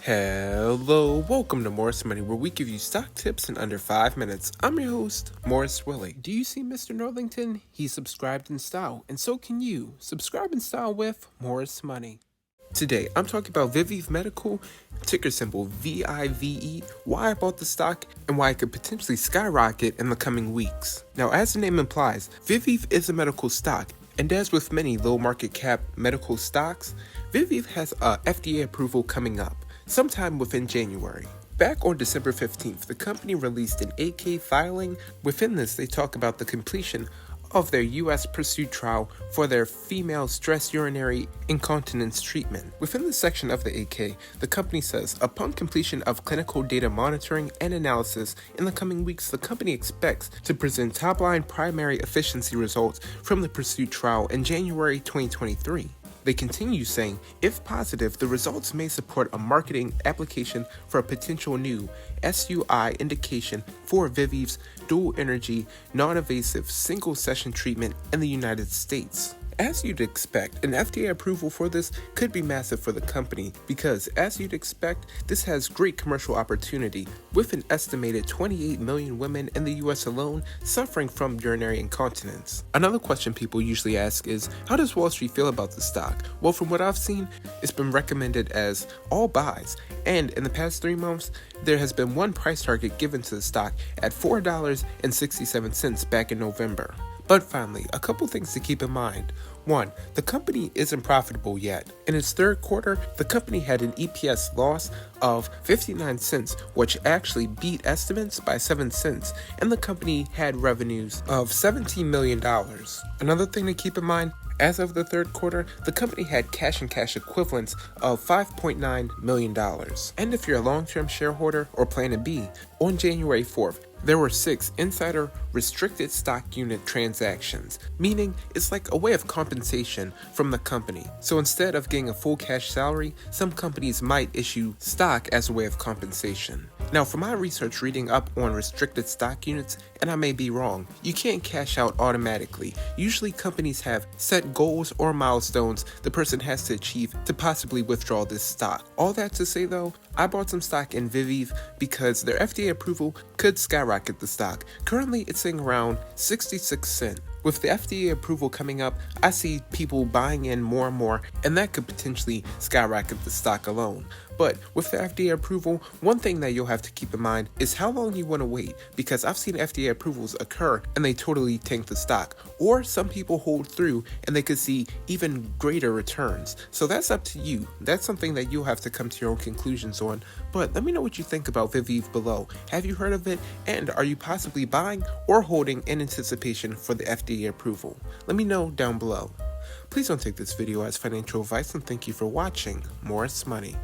Hello, welcome to Morris Money, where we give you stock tips in under 5 minutes. I'm your host, Morris Willie. Do you see Mr. Northington? He's subscribed in style, and so can you. Subscribe in style with Morris Money. Today, I'm talking about Vive Medical, ticker symbol VIVE, why I bought the stock, and why it could potentially skyrocket in the coming weeks. Now, as the name implies, Vive is a medical stock, and as with many low market cap medical stocks, Vive has a FDA approval coming up sometime within January. Back on December 15th, the company released an 8K filing. Within this, they talk about the completion of their U.S. pursuit trial for their female stress urinary incontinence treatment. Within the section of the 8K, the company says, upon completion of clinical data monitoring and analysis in the coming weeks, the company expects to present top-line primary efficiency results from the pursuit trial in January 2023. They continue saying, if positive, the results may support a marketing application for a potential new SUI indication for Vive's dual energy, non-invasive, single session treatment in the United States. As you'd expect, an FDA approval for this could be massive for the company because, as you'd expect, this has great commercial opportunity with an estimated 28 million women in the US alone suffering from urinary incontinence. Another question people usually ask is, how does Wall Street feel about the stock? Well, from what I've seen, it's been recommended as all buys, and in the past 3 months, there has been one price target given to the stock at $4.67 back in November. But finally, a couple things to keep in mind. 1. The company isn't profitable yet. In its third quarter, the company had an EPS loss of 59 cents, which actually beat estimates by 7 cents, and the company had revenues of $17 million. Another thing to keep in mind, as of the third quarter, the company had cash and cash equivalents of $5.9 million. And if you're a long-term shareholder or plan to be, on January 4th, there were 6 insider restricted stock unit transactions, meaning it's like a way of compensation from the company. So instead of getting a full cash salary, some companies might issue stock as a way of compensation. Now, for my research reading up on restricted stock units, and I may be wrong, you can't cash out automatically. Usually companies have set goals or milestones the person has to achieve to possibly withdraw this stock. All that to say though, I bought some stock in Vive because their FDA approval could skyrocket the stock. Currently, it's sitting around 66 cents. With the FDA approval coming up, I see people buying in more and more, and that could potentially skyrocket the stock alone. But with the FDA approval, one thing that you'll have to keep in mind is how long you want to wait, because I've seen FDA approvals occur and they totally tank the stock, or some people hold through and they could see even greater returns. So that's up to you. That's something that you'll have to come to your own conclusions on. But let me know what you think about Vive below. Have you heard of it? And are you possibly buying or holding in anticipation for the FDA approval? Let me know down below. Please don't take this video as financial advice, and thank you for watching Morris Money.